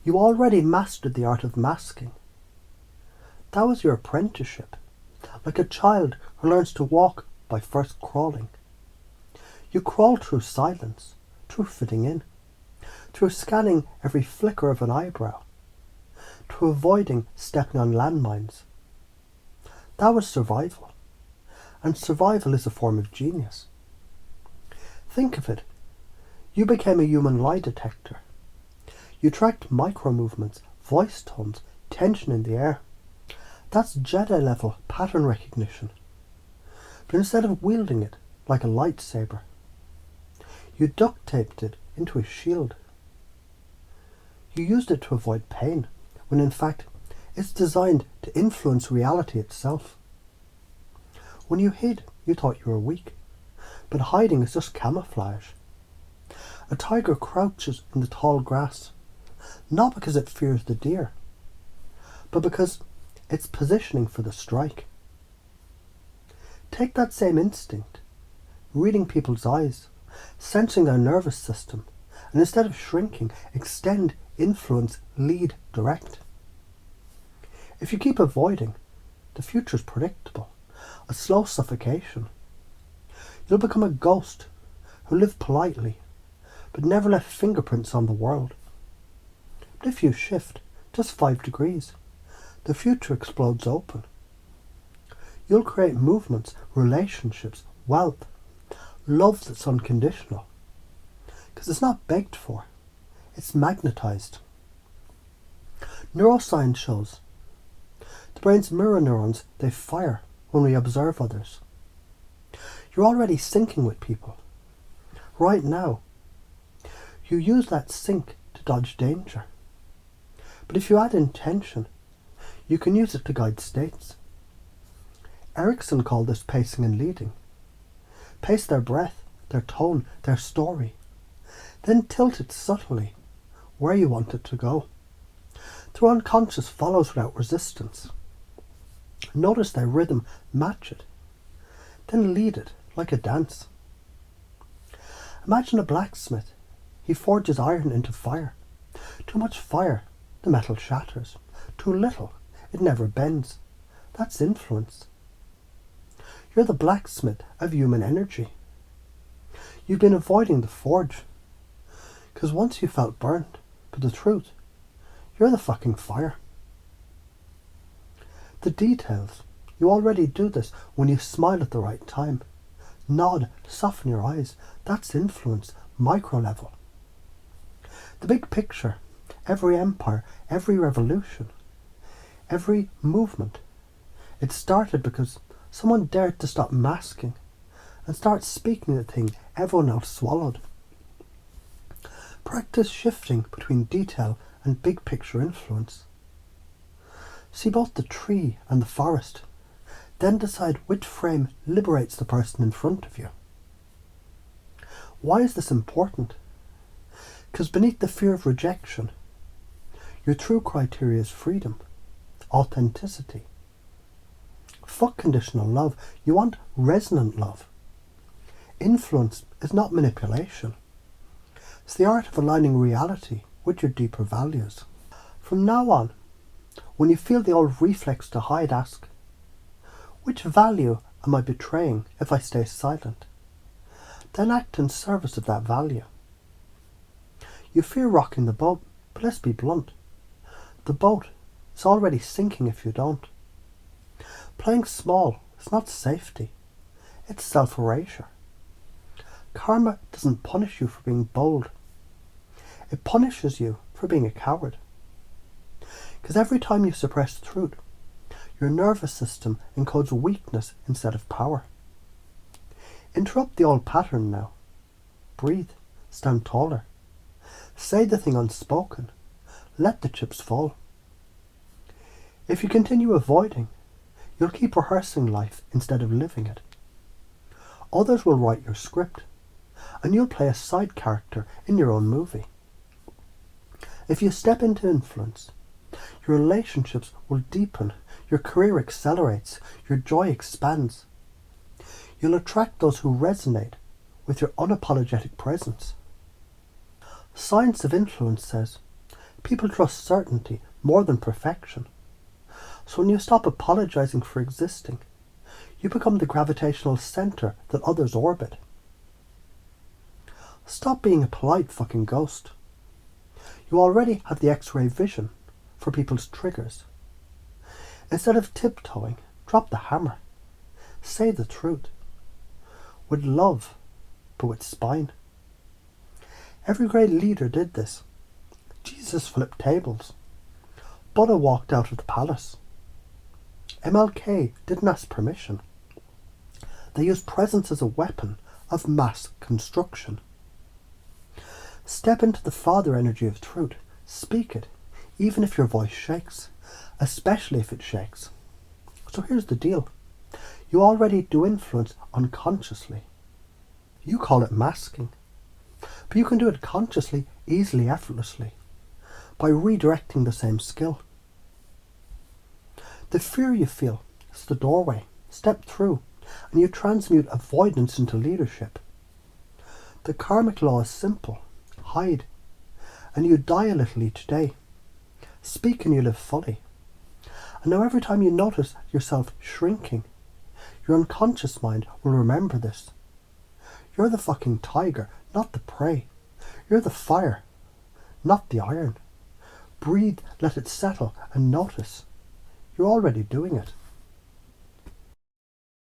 You already mastered the art of masking. That was your apprenticeship, like a child who learns to walk by first crawling. You crawled through silence, through fitting in, through scanning every flicker of an eyebrow, through avoiding stepping on landmines. That was survival, and survival is a form of genius. Think of it. You became a human lie detector. You tracked micro-movements, voice tones, tension in the air. That's Jedi-level pattern recognition. But instead of wielding it like a lightsaber, you duct-taped it into a shield. You used it to avoid pain, when in fact it's designed to influence reality itself. When you hid, you thought you were weak, but hiding is just camouflage. A tiger crouches in the tall grass, not because it fears the deer, but because it's positioning for the strike. Take that same instinct, reading people's eyes, sensing their nervous system, and instead of shrinking, extend, influence, lead, direct. If you keep avoiding, the future's predictable, a slow suffocation. You'll become a ghost who lived politely, but never left fingerprints on the world. But if you shift just 5 degrees, the future explodes open. You'll create movements, relationships, wealth, love that's unconditional. Because it's not begged for, it's magnetized. Neuroscience shows the brain's mirror neurons, they fire when we observe others. You're already syncing with people. Right now, you use that sync to dodge danger. But if you add intention, you can use it to guide states. Erickson called this pacing and leading. Pace their breath, their tone, their story. Then tilt it subtly where you want it to go. The unconscious follows without resistance. Notice their rhythm, match it. Then lead it like a dance. Imagine a blacksmith. He forges iron into fire. Too much fire, the metal shatters. Too little, it never bends. That's influence. You're the blacksmith of human energy. You've been avoiding the forge, because once you felt burned, but the truth, you're the fucking fire. The details, you already do this when you smile at the right time. Nod, soften your eyes, that's influence, micro level. The big picture, every empire, every revolution, every movement, it started because someone dared to stop masking and start speaking the thing everyone else swallowed. Practice shifting between detail and big picture influence. See both the tree and the forest, then decide which frame liberates the person in front of you. Why is this important? Because beneath the fear of rejection, your true criteria is freedom, authenticity. Fuck conditional love. You want resonant love. Influence is not manipulation. It's the art of aligning reality with your deeper values. From now on, when you feel the old reflex to hide, ask, which value am I betraying if I stay silent? Then act in service of that value. You fear rocking the boat, but let's be blunt. The boat is already sinking if you don't. Playing small is not safety, it's self-erasure. Karma doesn't punish you for being bold. It punishes you for being a coward. Because every time you suppress truth, your nervous system encodes weakness instead of power. Interrupt the old pattern now. Breathe. Stand taller. Say the thing unspoken. Let the chips fall. If you continue avoiding, you'll keep rehearsing life instead of living it. Others will write your script, and you'll play a side character in your own movie. If you step into influence, your relationships will deepen, your career accelerates, your joy expands. You'll attract those who resonate with your unapologetic presence. Science of influence says, People trust certainty more than perfection. So when you stop apologizing for existing, you become the gravitational center that others orbit. Stop being a polite fucking ghost. You already have the X-ray vision for people's triggers. Instead of tiptoeing, drop the hammer. Say the truth. With love, but with spine. Every great leader did this. Jesus flipped tables. Buddha walked out of the palace. MLK didn't ask permission. They used presence as a weapon of mass construction. Step into the father energy of truth. Speak it, even if your voice shakes, especially if it shakes. So here's the deal. You already do influence unconsciously. You call it masking. But you can do it consciously, easily, effortlessly, by redirecting the same skill. The fear you feel is the doorway. Step through, and you transmute avoidance into leadership. The karmic law is simple. Hide, and you die a little each day. Speak and you live fully. And now every time you notice yourself shrinking, your unconscious mind will remember this. You're the fucking tiger, not the prey. You're the fire, not the iron. Breathe, let it settle, and notice. You're already doing it.